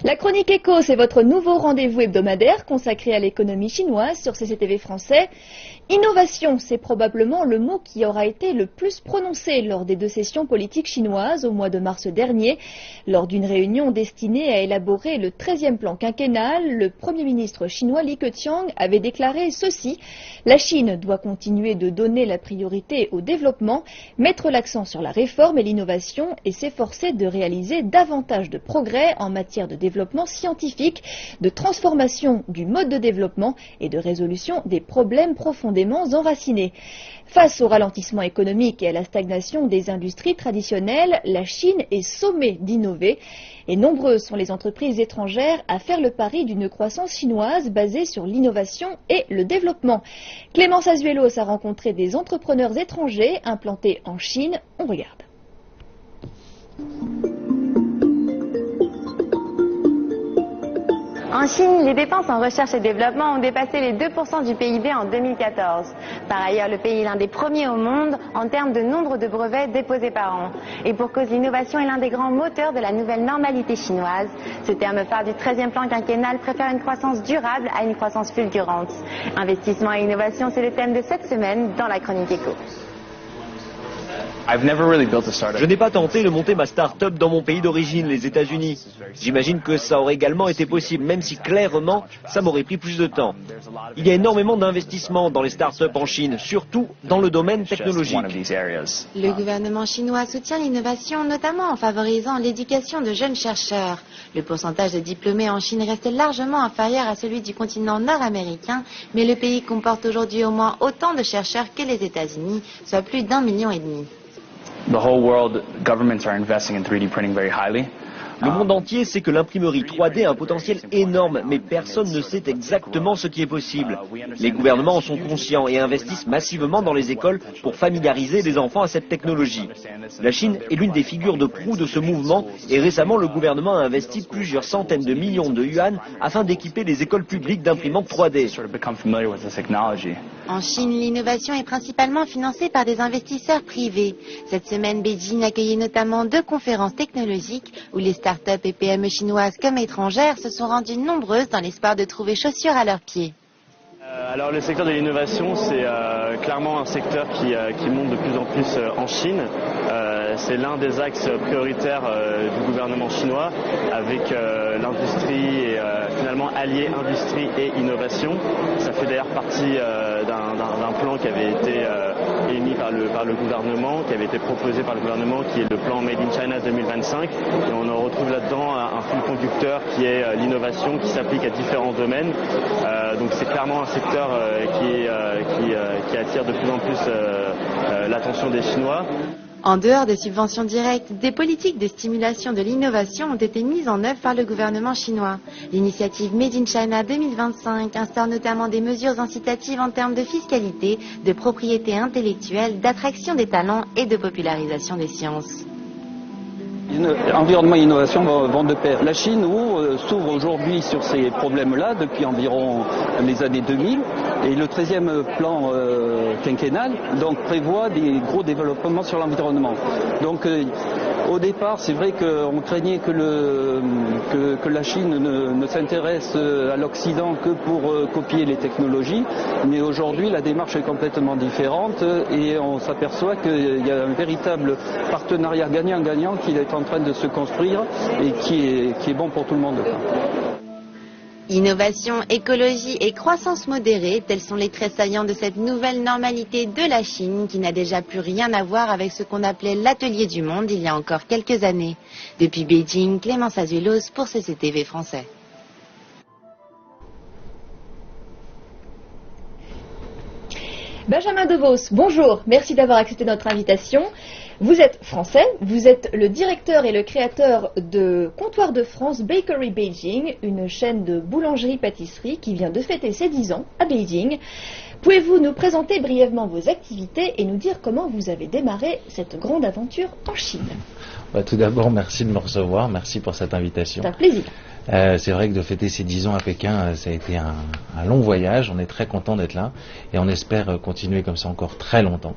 La Chronique Éco, c'est votre nouveau rendez-vous hebdomadaire consacré à l'économie chinoise sur CCTV français. Innovation, c'est probablement le mot qui aura été le plus prononcé lors des 2 sessions politiques chinoises au mois de mars dernier. Lors d'une réunion destinée à élaborer le 13e plan quinquennal, le Premier ministre chinois Li Keqiang avait déclaré ceci: la Chine doit continuer de donner la priorité au développement, mettre l'accent sur la réforme et l'innovation et s'efforcer de réaliser davantage de progrès en matière de développement scientifique, de transformation du mode de développement et de résolution des problèmes profondément enracinés. Face au ralentissement économique et à la stagnation des industries traditionnelles, la Chine est sommée d'innover et nombreuses sont les entreprises étrangères à faire le pari d'une croissance chinoise basée sur l'innovation et le développement. Clémence Azuelos a rencontré des entrepreneurs étrangers implantés en Chine. On regarde. En Chine, les dépenses en recherche et développement ont dépassé les 2% du PIB en 2014. Par ailleurs, le pays est l'un des premiers au monde en termes de nombre de brevets déposés par an. Et pour cause, l'innovation est l'un des grands moteurs de la nouvelle normalité chinoise. Ce terme phare du 13e plan quinquennal préfère une croissance durable à une croissance fulgurante. Investissement et innovation, c'est le thème de cette semaine dans la Chronique Éco. Je n'ai pas tenté de monter ma start-up dans mon pays d'origine, les États-Unis. J'imagine que ça aurait également été possible, même si clairement, ça m'aurait pris plus de temps. Il y a énormément d'investissements dans les start-up en Chine, surtout dans le domaine technologique. Le gouvernement chinois soutient l'innovation, notamment en favorisant l'éducation de jeunes chercheurs. Le pourcentage de diplômés en Chine reste largement inférieur à celui du continent nord-américain, mais le pays comporte aujourd'hui au moins autant de chercheurs que les États-Unis, soit plus d'1,5 million. Le monde entier sait que l'imprimerie 3D a un potentiel énorme, mais personne ne sait exactement ce qui est possible. Les gouvernements en sont conscients et investissent massivement dans les écoles pour familiariser les enfants à cette technologie. La Chine est l'une des figures de proue de ce mouvement et récemment le gouvernement a investi plusieurs centaines de millions de yuan afin d'équiper les écoles publiques d'imprimantes 3D. En Chine, l'innovation est principalement financée par des investisseurs privés. Cette semaine, Beijing accueillait notamment 2 conférences technologiques où les startups et PME chinoises comme étrangères se sont rendues nombreuses dans l'espoir de trouver chaussures à leurs pieds. Alors le secteur de l'innovation, c'est clairement un secteur qui monte de plus en plus en Chine. C'est l'un des axes prioritaires du gouvernement chinois avec l'industrie et finalement allier industrie et innovation. Ça fait d'ailleurs partie d'un plan qui avait été émis par le gouvernement, qui avait été proposé par le gouvernement, qui est le plan Made in China 2025. Et on en retrouve là-dedans un fil conducteur qui est l'innovation qui s'applique à différents domaines. Donc c'est clairement un secteur qui attire de plus en plus l'attention des Chinois. En dehors des subventions directes, des politiques de stimulation de l'innovation ont été mises en œuvre par le gouvernement chinois. L'initiative Made in China 2025 instaure notamment des mesures incitatives en termes de fiscalité, de propriété intellectuelle, d'attraction des talents et de popularisation des sciences. Environnement et innovation vont de pair. La Chine s'ouvre aujourd'hui sur ces problèmes-là depuis environ les années 2000 et le 13e plan quinquennal donc, prévoit des gros développements sur l'environnement. Donc au départ, c'est vrai qu'on craignait que la Chine ne s'intéresse à l'Occident que pour copier les technologies, mais aujourd'hui la démarche est complètement différente et on s'aperçoit qu'il y a un véritable partenariat gagnant-gagnant qui est en train de se construire et qui est bon pour tout le monde. Innovation, écologie et croissance modérée, tels sont les traits saillants de cette nouvelle normalité de la Chine qui n'a déjà plus rien à voir avec ce qu'on appelait l'atelier du monde il y a encore quelques années. Depuis Beijing, Clémence Azuelos pour CCTV français. Benjamin DeVos, bonjour, merci d'avoir accepté notre invitation. Vous êtes français, vous êtes le directeur et le créateur de Comptoir de France Bakery Beijing, une chaîne de boulangerie-pâtisserie qui vient de fêter ses 10 ans à Beijing. Pouvez-vous nous présenter brièvement vos activités et nous dire comment vous avez démarré cette grande aventure en Chine? Tout d'abord, merci de me recevoir, merci pour cette invitation. C'est un plaisir. C'est vrai que de fêter ces 10 ans à Pékin, ça a été un long voyage, on est très content d'être là et on espère continuer comme ça encore très longtemps.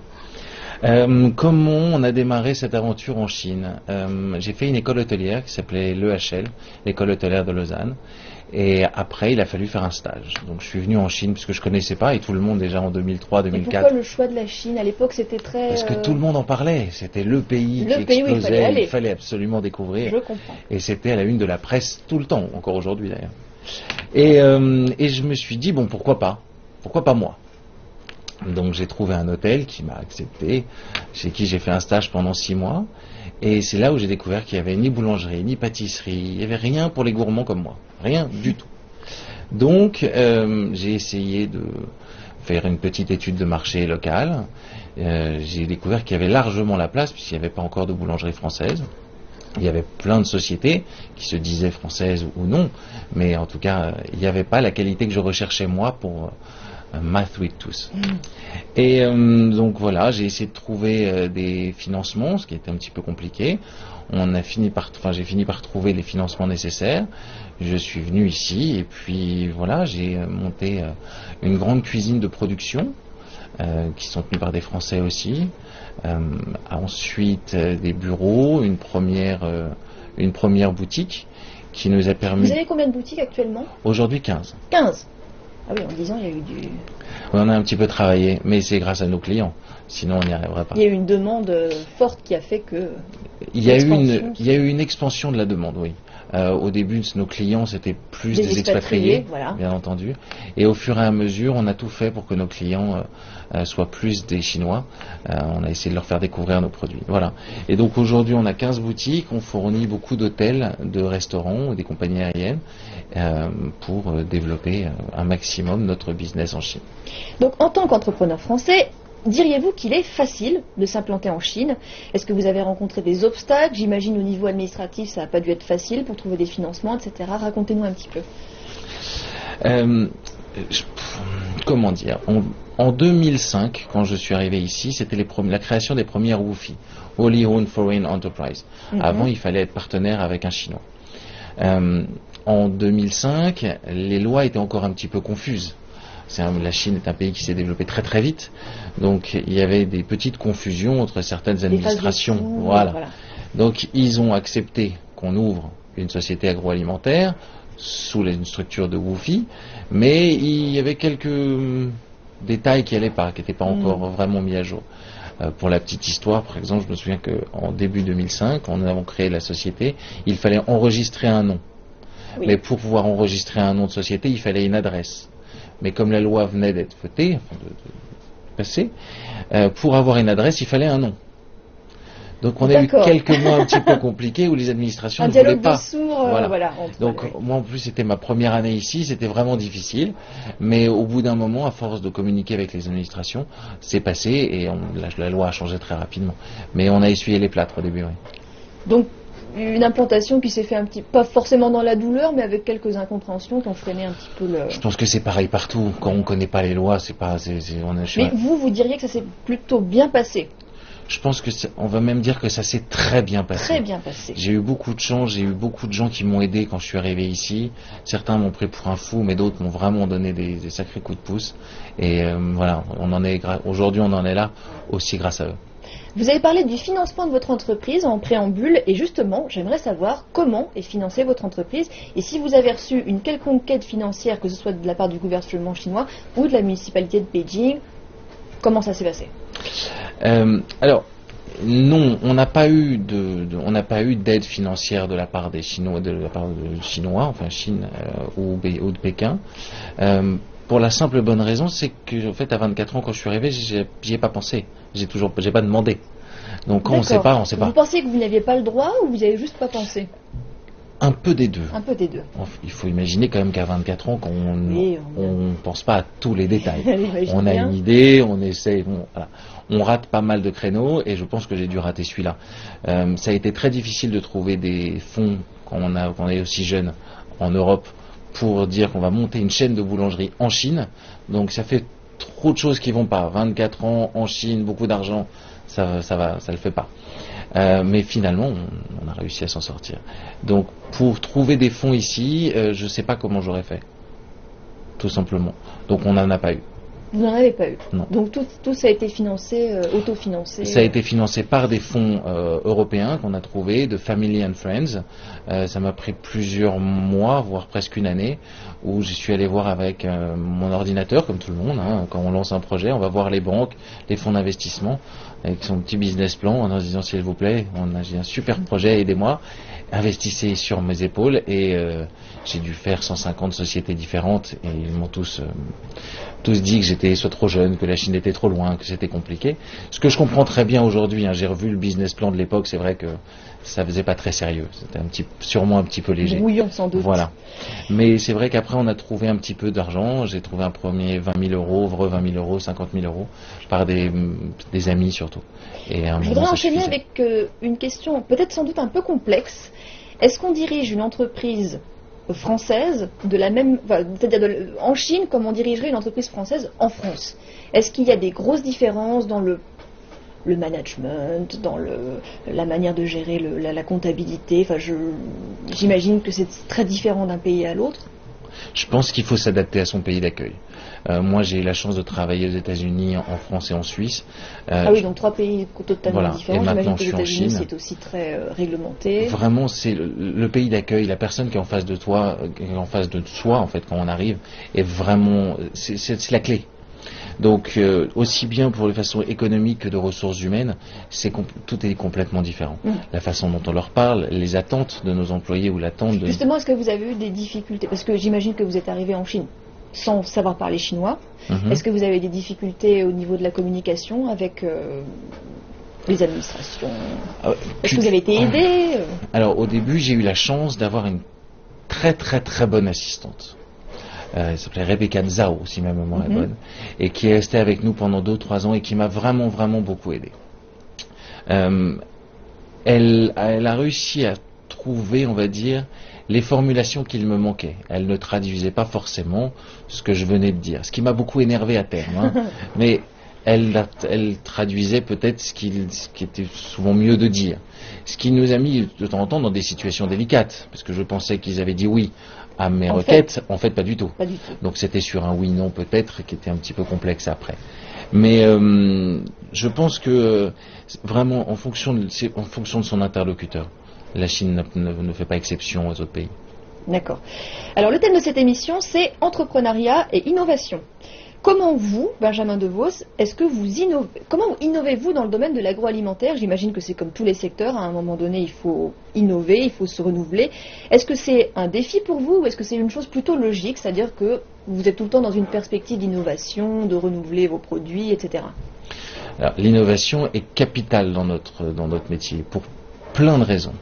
Comment on a démarré cette aventure en Chine? J'ai fait une école hôtelière qui s'appelait l'EHL, l'école hôtelière de Lausanne. Et après, il a fallu faire un stage. Donc je suis venu en Chine parce que je connaissais pas, et tout le monde déjà en 2003, 2004. Et pourquoi le choix de la Chine? À l'époque, c'était très... Parce que tout le monde en parlait. C'était le pays qui explosait. Il fallait absolument découvrir. Je comprends. Et c'était à la une de la presse tout le temps, encore aujourd'hui d'ailleurs. Et je me suis dit, bon, pourquoi pas? Pourquoi pas moi? Donc j'ai trouvé un hôtel qui m'a accepté, chez qui j'ai fait un stage pendant 6 mois. Et c'est là où j'ai découvert qu'il n'y avait ni boulangerie, ni pâtisserie, il n'y avait rien pour les gourmands comme moi. Rien du tout. Donc j'ai essayé de faire une petite étude de marché local. J'ai découvert qu'il y avait largement la place, puisqu'il n'y avait pas encore de boulangerie française. Il y avait plein de sociétés qui se disaient françaises ou non, mais en tout cas, il n'y avait pas la qualité que je recherchais moi pour ma Sweet Tooth. Et donc voilà, j'ai essayé de trouver des financements, ce qui était un petit peu compliqué. J'ai fini par trouver les financements nécessaires. Je suis venu ici et puis voilà, j'ai monté une grande cuisine de production qui sont tenus par des Français aussi. Ensuite des bureaux, une première boutique qui nous a permis... Vous avez combien de boutiques actuellement? Aujourd'hui 15. 15. Ah oui, en 10 ans, il y a eu du... On a un petit peu travaillé, mais c'est grâce à nos clients. Sinon, on n'y arriverait pas. Il y a eu une demande forte qui a fait que... Il y a eu une expansion de la demande, oui. Au début, nos clients, c'était plus des expatriés, voilà. Bien entendu. Et au fur et à mesure, on a tout fait pour que nos clients soient plus des Chinois. On a essayé de leur faire découvrir nos produits. Voilà. Et donc aujourd'hui, on a 15 boutiques. On fournit beaucoup d'hôtels, de restaurants, des compagnies aériennes pour développer un maximum notre business en Chine. Donc, en tant qu'entrepreneur français, diriez-vous qu'il est facile de s'implanter en Chine? Est-ce que vous avez rencontré des obstacles? J'imagine au niveau administratif, ça n'a pas dû être facile pour trouver des financements, etc. Racontez-nous un petit peu. Comment dire? En 2005, quand je suis arrivé ici, c'était la création des premières WOFI, Wholly Owned Foreign Enterprise. Avant, il fallait être partenaire avec un Chinois. En 2005, les lois étaient encore un petit peu confuses. La Chine est un pays qui s'est développé très très vite, donc il y avait des petites confusions entre certaines administrations. Voilà. Donc ils ont accepté qu'on ouvre une société agroalimentaire sous une structure de WOFI, mais il y avait quelques détails qui n'étaient pas encore vraiment mis à jour. Pour la petite histoire, par exemple, je me souviens qu'en début 2005, quand nous avons créé la société, il fallait enregistrer un nom. Oui. Mais pour pouvoir enregistrer un nom de société, il fallait une adresse. Mais comme la loi venait d'être votée, de passer, pour avoir une adresse, il fallait un nom. Donc on a eu quelques mois un petit peu compliqués où les administrations ne voulaient pas. Donc moi en plus c'était ma première année ici, c'était vraiment difficile. Mais au bout d'un moment, à force de communiquer avec les administrations, c'est passé et la loi a changé très rapidement. Mais on a essuyé les plâtres au début, oui. Donc une implantation qui s'est fait pas forcément dans la douleur, mais avec quelques incompréhensions qui ont freiné un petit peu le... Je pense que c'est pareil partout. Quand on ne connaît pas les lois, c'est pas... Mais vous diriez que ça s'est plutôt bien passé? Je pense que on va même dire que ça s'est très bien passé. Très bien passé. J'ai eu beaucoup de chance, j'ai eu beaucoup de gens qui m'ont aidé quand je suis arrivé ici. Certains m'ont pris pour un fou, mais d'autres m'ont vraiment donné des sacrés coups de pouce. Et voilà, aujourd'hui on en est là aussi grâce à eux. Vous avez parlé du financement de votre entreprise en préambule et justement, j'aimerais savoir comment est financée votre entreprise et si vous avez reçu une quelconque aide financière, que ce soit de la part du gouvernement chinois ou de la municipalité de Beijing. Comment ça s'est passé? Alors, non, on n'a pas eu d'aide financière de la part des Chinois, enfin Chine ou de Pékin. Pour la simple bonne raison, c'est que en fait à 24 ans quand je suis arrivé, j'y ai pas pensé. J'ai pas demandé. Donc quand on sait pas, on sait pas. Vous pensiez que vous n'aviez pas le droit ou vous avez juste pas pensé? Un peu des deux. Un peu des deux. Il faut imaginer quand même qu'à 24 ans, on pense pas à tous les détails. On a une idée, on essaie, voilà. On rate pas mal de créneaux et je pense que j'ai dû rater celui-là. Ça a été très difficile de trouver des fonds quand on est aussi jeune en Europe pour dire qu'on va monter une chaîne de boulangerie en Chine. Donc ça fait trop de choses qui vont pas. 24 ans en Chine, beaucoup d'argent, ça le fait pas. Mais finalement, on a réussi à s'en sortir. Donc, pour trouver des fonds ici, je sais pas comment j'aurais fait. Tout simplement. Donc, on n'en a pas eu. Vous n'en avez pas eu. Non. Donc tout ça a été financé, autofinancé. Ça a été financé par des fonds européens qu'on a trouvés, de Family and Friends. Ça m'a pris plusieurs mois, voire presque une année, où je suis allé voir avec mon ordinateur, comme tout le monde, hein, quand on lance un projet, on va voir les banques, les fonds d'investissement, avec son petit business plan, en se disant s'il vous plaît, j'ai un super projet, aidez-moi, investissez sur mes épaules, et j'ai dû faire 150 sociétés différentes, et ils m'ont tous dit que j'étais soit trop jeune, que la Chine était trop loin, que c'était compliqué. Ce que je comprends très bien aujourd'hui, hein, j'ai revu le business plan de l'époque, c'est vrai que ça faisait pas très sérieux, c'était sûrement un petit peu léger. Brouillon sans doute. Voilà. Mais c'est vrai qu'après on a trouvé un petit peu d'argent, j'ai trouvé un premier 20 000 euros, 20 000 euros, 50 000 euros, par des amis surtout. Et à un Je moment, voudrais ça enchaîner suffisait. avec une question peut-être sans doute un peu complexe. Est-ce qu'on dirige une entreprise française de la même, c'est-à-dire en Chine comme on dirigerait une entreprise française en France? Est-ce qu'il y a des grosses différences dans le management, dans la manière de gérer la comptabilité? Enfin, j'imagine que c'est très différent d'un pays à l'autre. Je pense qu'il faut s'adapter à son pays d'accueil. Moi, j'ai eu la chance de travailler aux États-Unis, en France et en Suisse. Ah oui, donc 3 pays totalement voilà. différents. Et maintenant, J'imagine que je les suis en États-Unis, Chine. c'est aussi très réglementé. Vraiment, c'est le pays d'accueil, la personne qui est en face de toi, en face de soi, en fait, quand on arrive, est vraiment, c'est la clé. Donc, aussi bien pour les façons économiques que de ressources humaines, tout est complètement différent. La façon dont on leur parle, les attentes de nos employés ou l'attente de... Justement, est-ce que vous avez eu des difficultés? Parce que j'imagine que vous êtes arrivé en Chine sans savoir parler chinois. Est-ce que vous avez des difficultés au niveau de la communication avec les administrations? Est-ce que vous avez été aidé? Alors, au début, j'ai eu la chance d'avoir une très très très bonne assistante. Elle s'appelait Rebecca Zhao, si ma mémoire est bonne, et qui est restée avec nous pendant 2-3 ans et qui m'a vraiment vraiment beaucoup aidé. Elle a réussi à trouver, on va dire, les formulations qu'il me manquaient. Elle ne traduisait pas forcément ce que je venais de dire, ce qui m'a beaucoup énervé à terme, hein. Mais elle traduisait peut-être ce qui était souvent mieux de dire. Ce qui nous a mis de temps en temps dans des situations délicates, parce que je pensais qu'ils avaient dit oui à mes requêtes, en fait pas du tout. Pas du tout. Donc c'était sur un oui-non peut-être, qui était un petit peu complexe après. Mais je pense que vraiment en fonction de son interlocuteur, la Chine ne fait pas exception aux autres pays. D'accord. Alors le thème de cette émission, c'est entrepreneuriat et innovation. Comment vous, Benjamin DeVos, comment innovez-vous dans le domaine de l'agroalimentaire? J'imagine que c'est comme tous les secteurs, à un moment donné, il faut innover, il faut se renouveler. Est-ce que c'est un défi pour vous ou est-ce que c'est une chose plutôt logique, c'est-à-dire que vous êtes tout le temps dans une perspective d'innovation, de renouveler vos produits, etc. Alors, l'innovation est capitale dans notre métier, pour plein de raisons.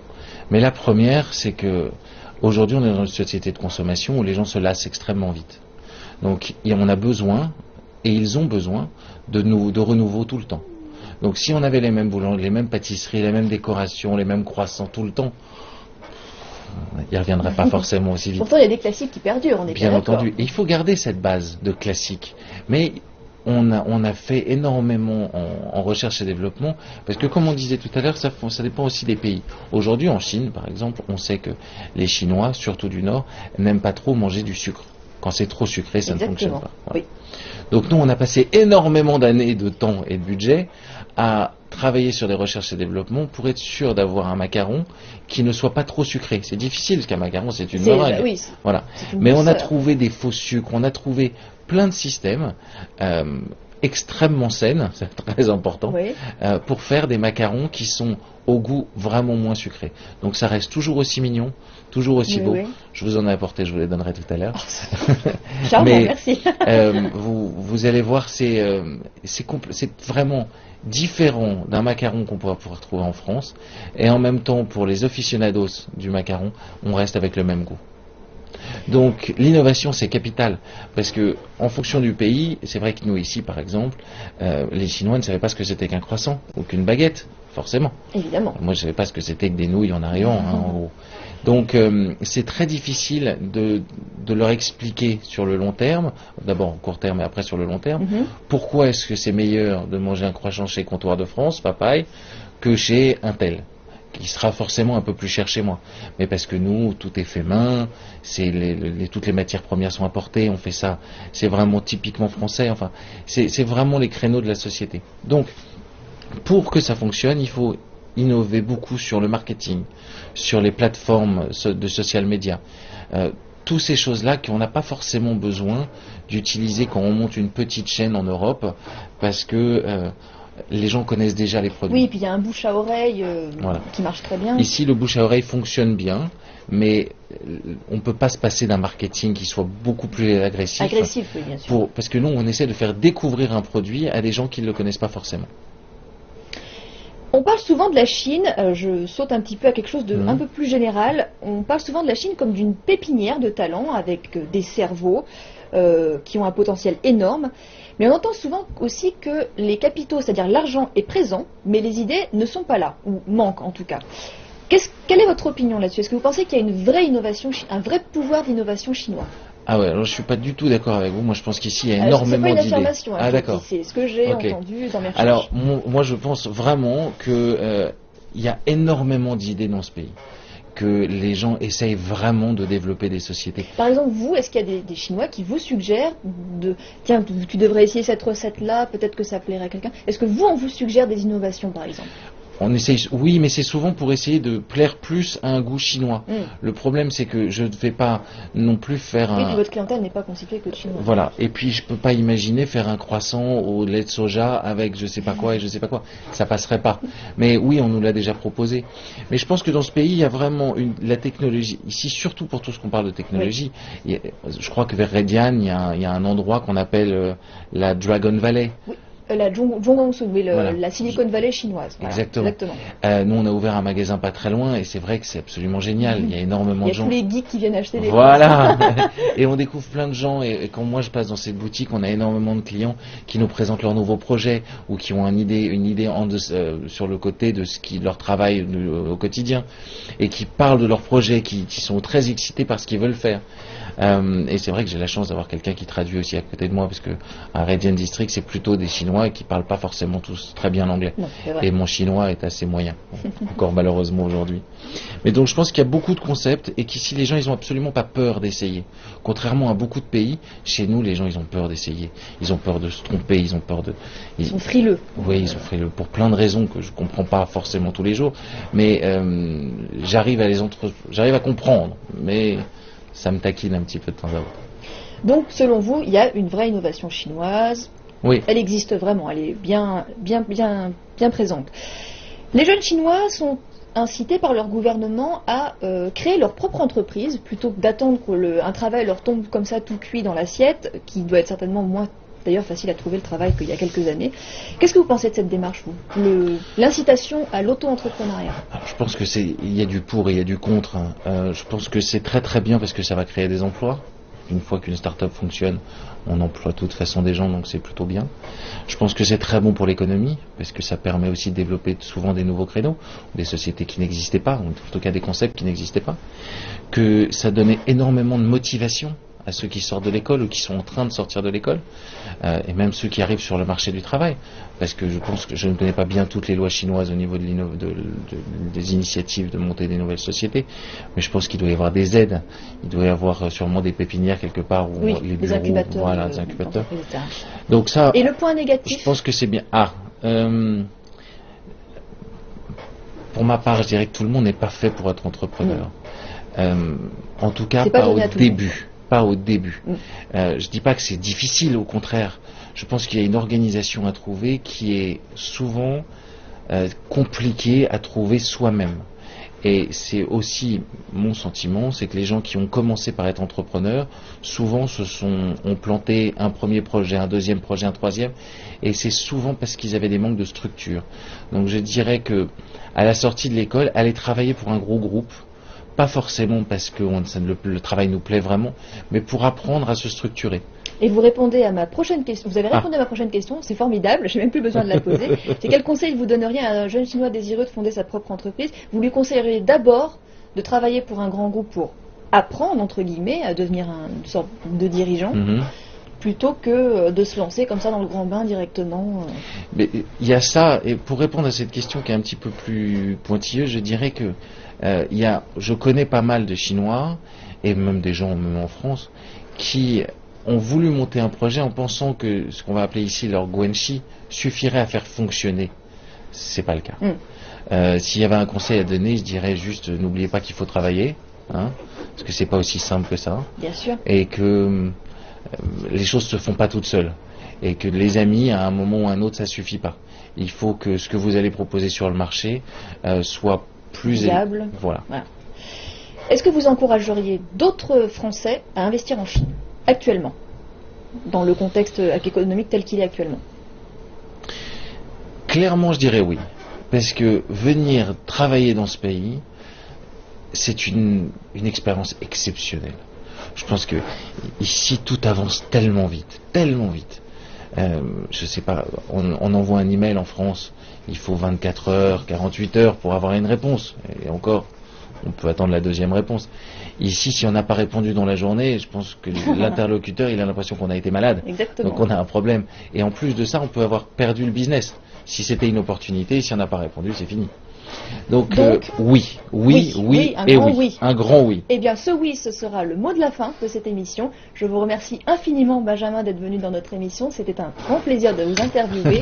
Mais la première, c'est que aujourd'hui, on est dans une société de consommation où les gens se lassent extrêmement vite. Donc, on a besoin, et ils ont besoin, de renouveau tout le temps. Donc, si on avait les mêmes boulangeries, les mêmes pâtisseries, les mêmes décorations, les mêmes croissants tout le temps, ils ne reviendraient pas forcément aussi vite. Pourtant, il y a des classiques qui perdurent, on est bien entendu. Et il faut garder cette base de classiques. Mais on a fait énormément en recherche et développement, parce que comme on disait tout à l'heure, ça dépend aussi des pays. Aujourd'hui, en Chine, par exemple, on sait que les Chinois, surtout du Nord, n'aiment pas trop manger du sucre. Quand c'est trop sucré, ça ne fonctionne pas. Voilà. Oui. Donc nous, on a passé énormément d'années, de temps et de budget à travailler sur des recherches et développements pour être sûr d'avoir un macaron qui ne soit pas trop sucré. C'est difficile, parce qu'un macaron, c'est une meringue. Oui, voilà. Mais on a trouvé des faux sucres, on a trouvé plein de systèmes extrêmement saines, c'est très important, oui. Pour faire des macarons qui sont au goût vraiment moins sucré. Donc ça reste toujours aussi mignon, toujours aussi beau. Oui. Je vous en ai apporté, je vous les donnerai tout à l'heure. Charmant, merci. Vous allez voir, c'est vraiment différent d'un macaron qu'on pourra pouvoir trouver en France. Et en même temps, pour les aficionados du macaron, on reste avec le même goût. Donc l'innovation, c'est capital, parce que en fonction du pays, c'est vrai que nous ici par exemple, les Chinois ne savaient pas ce que c'était qu'un croissant ou qu'une baguette, forcément. Évidemment. Moi je ne savais pas ce que c'était que des nouilles en arrivant, en gros. Donc c'est très difficile de leur expliquer sur le long terme, d'abord court terme et après sur le long terme, pourquoi est-ce que c'est meilleur de manger un croissant chez Comptoir de France, Papaye, que chez un tel. qui sera forcément un peu plus cher chez moi. Mais parce que nous, tout est fait main, toutes les matières premières sont importées, on fait ça. C'est vraiment typiquement français, enfin, c'est vraiment les créneaux de la société. Donc, pour que ça fonctionne, il faut innover beaucoup sur le marketing, sur les plateformes de social media. Toutes ces choses-là qu'on n'a pas forcément besoin d'utiliser quand on monte une petite chaîne en Europe, parce que les gens connaissent déjà les produits. Oui, puis il y a un bouche à oreille qui marche très bien. Ici, le bouche à oreille fonctionne bien, mais on ne peut pas se passer d'un marketing qui soit beaucoup plus agressif. Agressif, oui, bien sûr. Parce que nous, on essaie de faire découvrir un produit à des gens qui ne le connaissent pas forcément. On parle souvent de la Chine, je saute un petit peu à quelque chose de un peu plus général, on parle souvent de la Chine comme d'une pépinière de talents avec des cerveaux qui ont un potentiel énorme, mais on entend souvent aussi que les capitaux, c'est-à-dire l'argent est présent, mais les idées ne sont pas là, ou manquent en tout cas. Quelle est votre opinion là-dessus? Est-ce que vous pensez qu'il y a une vraie innovation, un vrai pouvoir d'innovation chinois? Ah ouais, alors je suis pas du tout d'accord avec vous. Moi, je pense qu'ici, il y a énormément d'idées. C'est pas une affirmation. Ah d'accord. C'est ce que j'ai entendu dans mes recherches. Alors, moi, je pense vraiment que il y a énormément d'idées dans ce pays, que les gens essayent vraiment de développer des sociétés. Par exemple, vous, est-ce qu'il y a des Chinois qui vous suggèrent tiens, tu devrais essayer cette recette-là, peut-être que ça plairait à quelqu'un. Est-ce que vous, on vous suggère des innovations, par exemple? On essaye, oui, mais c'est souvent pour essayer de plaire plus à un goût chinois. Le problème, c'est que je ne vais pas non plus faire Oui, votre clientèle n'est pas constituée que de chinois. Voilà. Et puis, je peux pas imaginer faire un croissant au lait de soja avec je sais pas quoi et je sais pas quoi. Ça passerait pas. Mais oui, on nous l'a déjà proposé. Mais je pense que dans ce pays, il y a vraiment la technologie. Ici, surtout pour tout ce qu'on parle de technologie, je crois que vers Redian, il y a un endroit qu'on appelle la Dragon Valley. Oui. La Zhongguancun, oui, la Silicon Valley chinoise. Voilà, exactement. Nous, on a ouvert un magasin pas très loin et c'est vrai que c'est absolument génial. Il y a énormément de gens. Il y a tous les geeks qui viennent acheter des Voilà. Et on découvre plein de gens. Et quand moi je passe dans cette boutique, on a énormément de clients qui nous présentent leurs nouveaux projets ou qui ont une idée sur le côté de ce qui leur travaille au quotidien et qui parlent de leurs projets, qui sont très excités par ce qu'ils veulent faire. Et c'est vrai que j'ai la chance d'avoir quelqu'un qui traduit aussi à côté de moi, parce que à Redian District, c'est plutôt des Chinois qui parlent pas forcément tous très bien l'anglais. Et mon chinois est assez moyen, encore malheureusement aujourd'hui. Mais donc je pense qu'il y a beaucoup de concepts et qu'ici les gens ils ont absolument pas peur d'essayer. Contrairement à beaucoup de pays, chez nous les gens ils ont peur d'essayer. Ils ont peur de se tromper, ils ont peur de... Ils sont frileux. Oui, ils sont frileux pour plein de raisons que je comprends pas forcément tous les jours. Mais j'arrive à comprendre. Mais ça me taquine un petit peu de temps à autre. Donc, selon vous, il y a une vraie innovation chinoise. Oui. Elle existe vraiment, elle est bien présente. Les jeunes Chinois sont incités par leur gouvernement à créer leur propre entreprise, plutôt que d'attendre qu'un travail leur tombe comme ça tout cuit dans l'assiette, qui doit être certainement moins d'ailleurs facile à trouver le travail qu'il y a quelques années. Qu'est-ce que vous pensez de cette démarche, vous? L'incitation à l'auto-entrepreneuriat? Je pense que il y a du pour et il y a du contre. Je pense que c'est très très bien parce que ça va créer des emplois. Une fois qu'une start-up fonctionne, on emploie de toute façon des gens, donc c'est plutôt bien. Je pense que c'est très bon pour l'économie, parce que ça permet aussi de développer souvent des nouveaux créneaux, des sociétés qui n'existaient pas, ou en tout cas des concepts qui n'existaient pas. Que ça donnait énormément de motivation à ceux qui sortent de l'école ou qui sont en train de sortir de l'école, et même ceux qui arrivent sur le marché du travail, parce que je pense que je ne connais pas bien toutes les lois chinoises au niveau des initiatives de monter des nouvelles sociétés, mais je pense qu'il doit y avoir des aides, il doit y avoir sûrement des pépinières quelque part, où les bureaux, incubateurs, voilà, des incubateurs. Donc ça, et le point négatif, je pense que c'est bien. Pour ma part, je dirais que tout le monde n'est pas fait pour être entrepreneur. En tout cas, pas au début. Pas au début. Je dis pas que c'est difficile, au contraire. Je pense qu'il y a une organisation à trouver qui est souvent compliquée à trouver soi-même. Et c'est aussi mon sentiment, c'est que les gens qui ont commencé par être entrepreneurs, souvent ont planté un premier projet, un deuxième projet, un troisième, et c'est souvent parce qu'ils avaient des manques de structure. Donc je dirais que à la sortie de l'école, aller travailler pour un gros groupe, pas forcément parce que le travail nous plaît vraiment, mais pour apprendre à se structurer. Et vous répondez à ma prochaine question. Vous avez répondu à ma prochaine question, c'est formidable, j'ai même plus besoin de la poser. C'est quel conseil vous donneriez à un jeune Chinois désireux de fonder sa propre entreprise? Vous lui conseilleriez d'abord de travailler pour un grand groupe pour apprendre, entre guillemets, à devenir une sorte de dirigeant, plutôt que de se lancer comme ça dans le grand bain directement. Mais il y a ça, et pour répondre à cette question qui est un petit peu plus pointilleuse, je dirais que je connais pas mal de Chinois, et même des gens même en France, qui ont voulu monter un projet en pensant que ce qu'on va appeler ici leur guanxi suffirait à faire fonctionner. C'est pas le cas. S'il y avait un conseil à donner, je dirais juste n'oubliez pas qu'il faut travailler, hein, parce que c'est pas aussi simple que ça. Bien sûr. Et que les choses se font pas toutes seules. Et que les amis, à un moment ou à un autre, ça suffit pas. Il faut que ce que vous allez proposer sur le marché soit plus viable. Voilà. Est-ce que vous encourageriez d'autres Français à investir en Chine, actuellement, dans le contexte économique tel qu'il est actuellement? Clairement, je dirais oui. Parce que venir travailler dans ce pays, c'est une expérience exceptionnelle. Je pense que ici, tout avance tellement vite, tellement vite. Je sais pas, on envoie un email en France, il faut 24 heures, 48 heures pour avoir une réponse. Et encore, on peut attendre la deuxième réponse. Ici, si on n'a pas répondu dans la journée, je pense que l'interlocuteur, il a l'impression qu'on a été malade. Exactement. Donc on a un problème. Et en plus de ça, on peut avoir perdu le business. Si c'était une opportunité, si on n'a pas répondu, c'est fini. Donc oui, un grand oui. Eh bien, ce oui, ce sera le mot de la fin de cette émission. Je vous remercie infiniment, Benjamin, d'être venu dans notre émission. C'était un grand plaisir de vous interviewer.